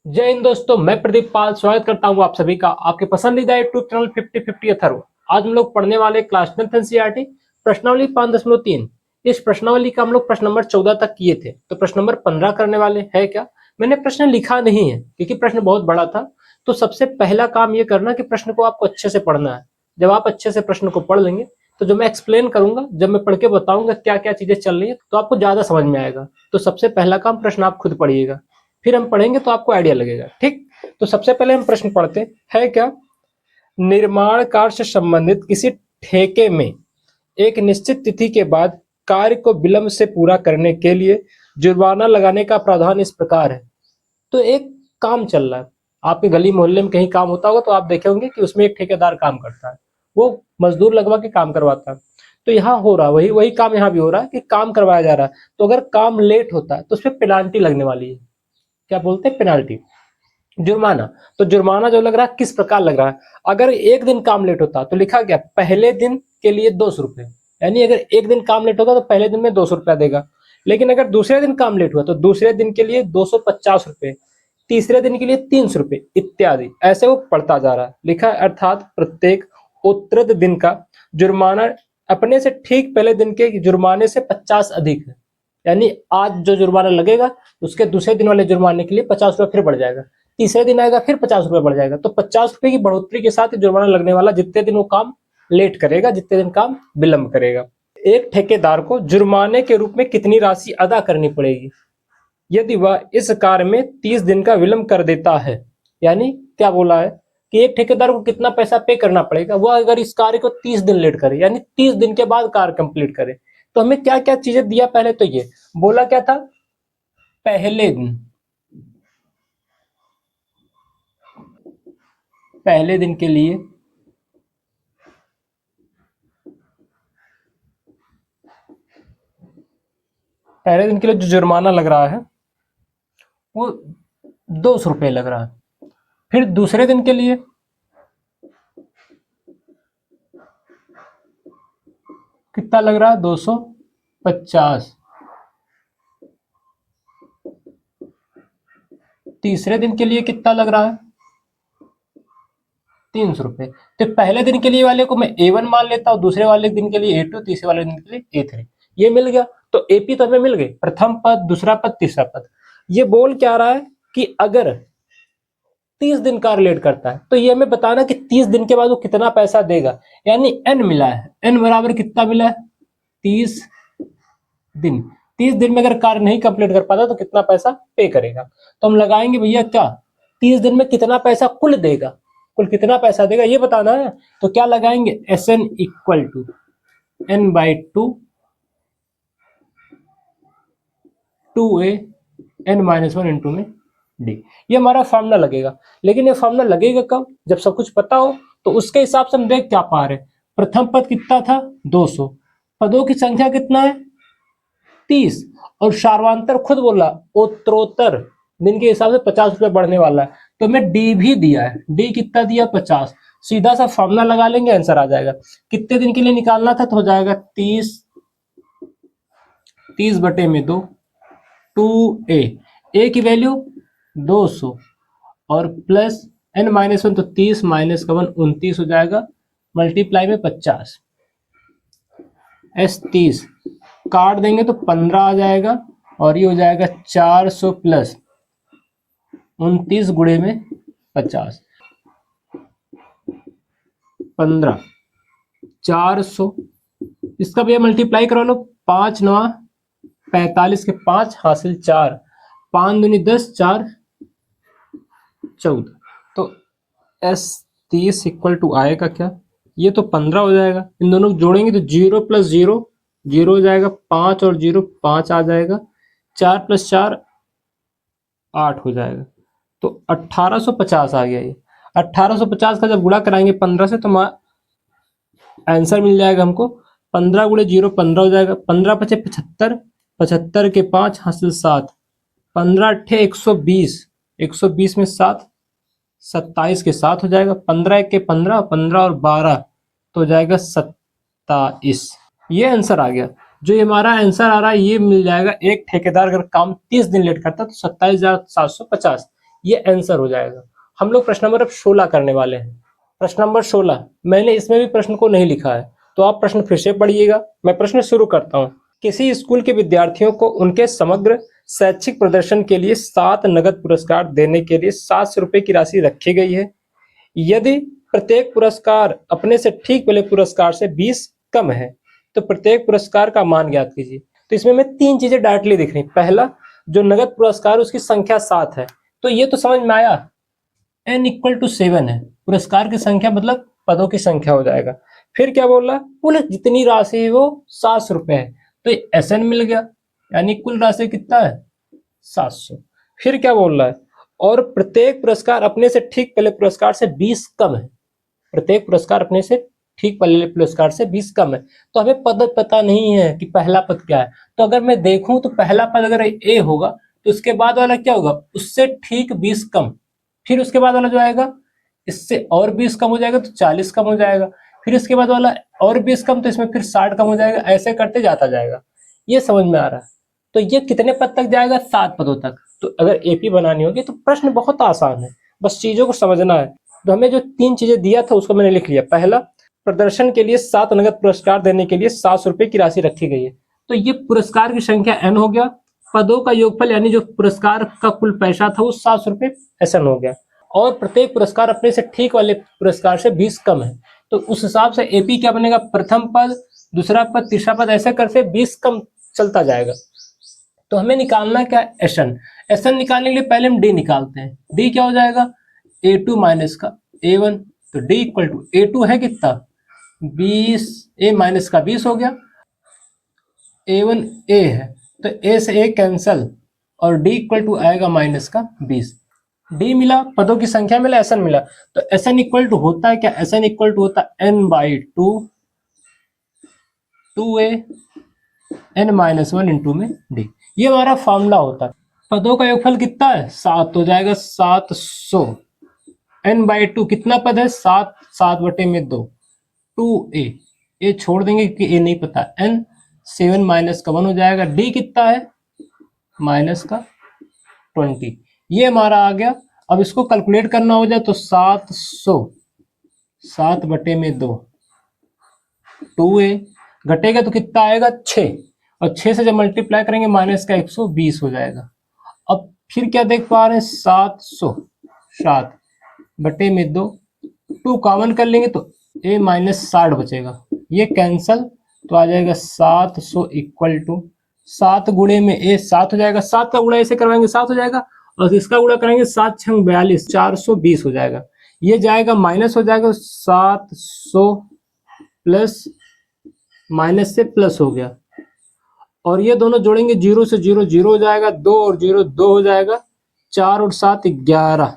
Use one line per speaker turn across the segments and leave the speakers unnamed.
जय हिंद दोस्तों, मैं प्रदीप पाल स्वागत करता हूं आप सभी का आपके पसंदीदा यूट्यूब चैनल 50-50 अथर्व। आज हम लोग पढ़ने वाले क्लास 10th एनसीईआरटी प्रश्नावली 5.3। इस प्रश्नावली का हम लोग प्रश्न नंबर 14 तक किए थे, तो प्रश्न नंबर 15 करने वाले हैं। क्या मैंने प्रश्न लिखा नहीं है क्योंकि प्रश्न बहुत बड़ा था। तो सबसे पहला काम ये करना कि प्रश्न को आपको अच्छे से पढ़ना है। जब आप अच्छे से प्रश्न को पढ़ लेंगे तो जब मैं एक्सप्लेन करूंगा, जब मैं पढ़ के बताऊंगा क्या क्या चीजें चल रही है, तो आपको ज्यादा समझ में आएगा। तो सबसे पहला काम प्रश्न आप खुद पढ़िएगा, फिर हम पढ़ेंगे तो आपको आइडिया लगेगा। ठीक, तो सबसे पहले हम प्रश्न पढ़ते हैं। क्या निर्माण कार्य से संबंधित किसी ठेके में एक निश्चित तिथि के बाद कार्य को विलंब से पूरा करने के लिए जुर्माना लगाने का प्रावधान इस प्रकार है। तो एक काम चल रहा है, आपके गली मोहल्ले में कहीं काम होता होगा तो आप देखे होंगे कि उसमें एक ठेकेदार काम करता है, वो मजदूर लगवा के काम करवाता है। तो यहाँ हो रहा वही वही काम यहाँ भी हो रहा है कि काम करवाया जा रहा है। तो अगर काम लेट होता है तो उस पर पेनाल्टी लगने वाली है। क्या बोलते हैं? पेनाल्टी, जुर्माना। तो जुर्माना जो लग रहा है किस प्रकार लग रहा है? अगर एक दिन काम लेट होता तो लिखा गया पहले दिन के लिए 200 रुपए, यानी अगर एक दिन काम लेट होगा तो पहले दिन में 200 रुपया देगा। लेकिन अगर दूसरे दिन काम लेट हुआ तो दूसरे दिन के लिए 250 रुपए, तीसरे दिन के लिए 300 रुपए इत्यादि, ऐसे वो पढ़ता जा रहा है। लिखा है अर्थात प्रत्येक उत्तरद दिन का जुर्माना अपने से ठीक पहले दिन के जुर्माने से 50 अधिक है। यानी आज जो जुर्माना लगेगा उसके दूसरे दिन वाले जुर्माने के लिए 50 रुपये फिर बढ़ जाएगा। तीसरे दिन आएगा फिर 50 रुपये बढ़ जाएगा। तो 50 रुपये की बढ़ोतरी के साथ जुर्माना लगने वाला जितने दिन वो काम लेट करेगा, जितने दिन काम विलंब करेगा। एक ठेकेदार को जुर्माने के रूप में कितनी राशि अदा करनी पड़ेगी यदि वह इस कार्य में 30 दिन का विलंब कर देता है? यानी क्या बोला है कि एक ठेकेदार को कितना पैसा पे करना पड़ेगा वह अगर इस कार्य को 30 दिन लेट करे, यानी 30 दिन के बाद कार्य कंप्लीट करे। तो हमें क्या क्या चीजें दिया? पहले तो ये बोला क्या था, पहले दिन, पहले दिन के लिए जो जुर्माना लग रहा है वो 200 रुपये लग रहा है। फिर दूसरे दिन के लिए कितना लग रहा है? 250। तीसरे दिन के लिए कितना लग रहा है? 300 रुपये। तो पहले दिन के लिए वाले को मैं A1 मान लेता हूँ, दूसरे वाले दिन के लिए A2, तीसरे वाले दिन के लिए A3। ये मिल गया। तो AP तो हमें मिल गए, प्रथम पद, दूसरा पद, तीसरा पद। ये बोल क्या रहा है कि अगर 30 दिन कार्य लेट करता है तो ये हमें बताना कि 30 दिन के बाद वो कितना पैसा देगा। यानी N मिला है, N बराबर कितना मिला है? 30 दिन। 30 दिन में अगर कार्य नहीं कंप्लीट कर पाता तो कितना पैसा पे करेगा? तो हम लगाएंगे भैया क्या, 30 दिन में कितना पैसा कुल देगा, कुल कितना पैसा देगा ये बताना है। तो क्या लगाएंगे? SN equal to N/2 2A N-1 into में D। ये हमारा फॉर्मूला लगेगा। लेकिन ये फॉर्मूला लगेगा कब? जब सब कुछ पता हो। तो उसके हिसाब से हम देख क्या पा रहे हैं, प्रथम पद कितना था? 200। पदों की संख्या कितना है? 30। और सार्वांतर खुद बोला उत्तरोत्तर दिन के हिसाब से 50 रुपये बढ़ने वाला है। तो हमें डी भी दिया है, डी कितना दिया? 50। सीधा सा फॉर्मूला लगा लेंगे, आंसर आ जाएगा। कितने दिन के लिए निकालना था? तो हो जाएगा 30, 30/2 2A, ए की वैल्यू 200 और प्लस N-1 तो 30 माइनस का 1 29 हो जाएगा, मल्टीप्लाई में 50, S30 काट देंगे तो 15 आ जाएगा और ये हो जाएगा 400 प्लस 29 गुणे में 50, 15, 400। इसका भी मल्टीप्लाई करा लो, 5 9 45 के 5 हासिल 4, 5 दूनी 10, 4 14। तो S30 इक्वल टू आएगा क्या? ये तो 15 हो जाएगा, इन दोनों को जोड़ेंगे तो 0 प्लस 0 0 हो जाएगा, 5 और 0 5 आ जाएगा, 4 प्लस 4 8 हो जाएगा। तो 1850 आ गया। ये 1850 का जब गुणा कराएंगे 15 से तो आंसर मिल जाएगा हमको। 15 गुणे 0 15 हो जाएगा, 15 पचे 75, 75 के 5 हासिल 7, 15 अट्ठे 120, 120 में 7 27 के 7 हो जाएगा, 15 के 15, 15 और 12 तो हो जाएगा 27। ये आंसर आ गया। जो ये हमारा आंसर आ रहा है ये मिल जाएगा। एक ठेकेदार अगर काम 30 दिन लेट करता तो 27,750, ये आंसर हो जाएगा। हम लोग प्रश्न नंबर अब 16 करने वाले हैं। प्रश्न नंबर 16 मैंने इसमें भी प्रश्न को नहीं लिखा है, तो आप प्रश्न फिर से पढ़िएगा। मैं प्रश्न शुरू करता हूँ। किसी स्कूल के विद्यार्थियों को उनके समग्र शैक्षिक प्रदर्शन के लिए 7 नगद पुरस्कार देने के लिए 700 रुपए की राशि रखी गई है। यदि प्रत्येक पुरस्कार अपने से ठीक पहले पुरस्कार से 20 कम है तो प्रत्येक पुरस्कार का मान ज्ञात कीजिए। तो इसमें मैं 3 चीजें डायरेक्टली दिख रही। पहला, जो नगद पुरस्कार उसकी संख्या 7 है, तो ये तो समझ में आया, n = 7 है। पुरस्कार की संख्या मतलब पदों की संख्या हो जाएगा। फिर क्या बोल रहा है, कुल जितनी राशि है वो 700 रुपए है, तो SN मिल गया, यानी कुल राशि कितना है 700। फिर क्या बोल रहा है, और प्रत्येक पुरस्कार अपने से ठीक पहले पुरस्कार से 20 कम है। प्रत्येक पुरस्कार अपने से ठीक पहले पुरस्कार से 20 कम है। तो हमें पद पता नहीं है कि पहला पद क्या है। तो अगर मैं देखूं तो पहला पद अगर A होगा तो उसके बाद वाला क्या होगा, उससे ठीक 20 कम। फिर उसके बाद वाला जो आएगा इससे और 20 कम हो जाएगा तो 40 कम हो जाएगा। फिर इसके बाद वाला और 20 कम तो इसमें फिर 60 कम हो जाएगा। ऐसे करते जाता जाएगा। ये समझ में आ रहा है। तो ये कितने पद तक जाएगा, 7 पदों तक। तो अगर AP बनानी होगी तो प्रश्न बहुत आसान है, बस चीजों को समझना है। तो हमें जो 3 चीजें दिया था उसको मैंने लिख लिया। पहला, प्रदर्शन के लिए 7 नगद पुरस्कार देने के लिए 700 रुपए की राशि रखी गई है। तो ये पुरस्कार की संख्या n हो गया, पदों का योगफल यानी जो पुरस्कार का कुल पैसा था वो 700 रुपए SN हो गया, और प्रत्येक पुरस्कार अपने से ठीक वाले पुरस्कार से 20 कम है। तो उस हिसाब से AP क्या बनेगा, प्रथम पद, दूसरा पद, तीसरा पद, ऐसे करके 20 कम चलता जाएगा। तो हमें निकालना क्या है, SN निकालने के लिए पहले हम D निकालते हैं। D क्या हो जाएगा, A2 माइनस का A1। तो D = A2 है कितना 20, A माइनस का 20 हो गया, A1 A है तो A से A कैंसल, और D = आएगा माइनस का 20। D मिला, पदों की संख्या मिला, SN मिला। तो SN = होता है क्या, SN = होता है n/2 2A n-1 इंटू में D। ये हमारा फॉर्मूला होता है। पदों का योगफल कितना है 7, हो जाएगा 700। n/2 कितना पद है 7, 7/2 2A, A छोड़ देंगे क्योंकि A नहीं पता। n 7 माइनस का 1 हो जाएगा। D कितना है माइनस का 20। ये हमारा आ गया। अब इसको कैलकुलेट करना हो जाए तो 700 7/2 2A घटेगा तो कितना आएगा 6, और 6 से जब मल्टीप्लाई करेंगे माइनस का 120 हो जाएगा। अब फिर क्या देख पा रहे हैं 700 7/2 2 कॉमन कर लेंगे तो A माइनस 60 बचेगा, ये कैंसल, तो आ जाएगा 700 = 7 गुणे में A 7 हो जाएगा। 7 का गुणा ऐसे करवाएंगे 7 हो जाएगा, और इसका गुणा करेंगे 7 6 42 420 हो जाएगा। ये जाएगा माइनस हो जाएगा 700 प्लस माइनस से प्लस हो गया, और ये दोनों जोड़ेंगे 0 से 0 0 हो जाएगा, 2 और 0 2 हो जाएगा, 4 और 7 11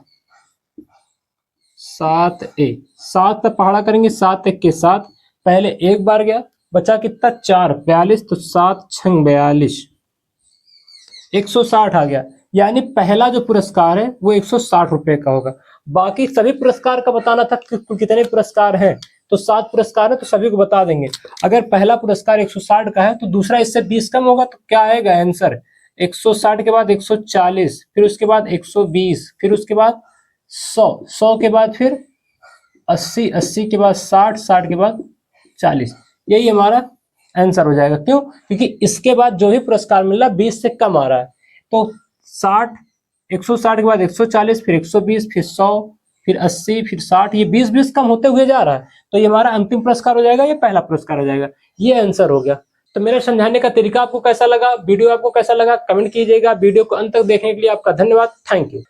7A 7 तक पहाड़ा करेंगे 7 1 के 7, पहले एक बार गया, बचा कितना 4 42, तो 7 6 42 160 आ गया। यानी पहला जो पुरस्कार है वो 160 रुपए का होगा। बाकी सभी पुरस्कार का बताना था कि कितने पुरस्कार हैं, तो 7 पुरस्कार है तो सभी को बता देंगे। अगर पहला पुरस्कार 160 का है तो दूसरा इससे 20 कम होगा, तो क्या आएगा आंसर 160 के बाद 140, फिर उसके बाद 120, फिर उसके बाद 100, 100 के बाद फिर 80, 80 के बाद 60, 60 के बाद 40। यही हमारा आंसर हो जाएगा। क्यों, क्योंकि इसके बाद जो भी पुरस्कार मिल रहा है 20 से कम आ रहा है। तो 60, 160 के बाद 140, फिर 120, फिर 100, फिर 80, फिर 60, ये 20 कम होते हुए जा रहा है। तो ये हमारा अंतिम पुरस्कार हो जाएगा, ये पहला पुरस्कार हो जाएगा। ये आंसर हो गया। तो मेरा समझाने का तरीका आपको कैसा लगा, वीडियो आपको कैसा लगा, कमेंट कीजिएगा। वीडियो को अंत तक देखने के लिए आपका धन्यवाद। Thank you.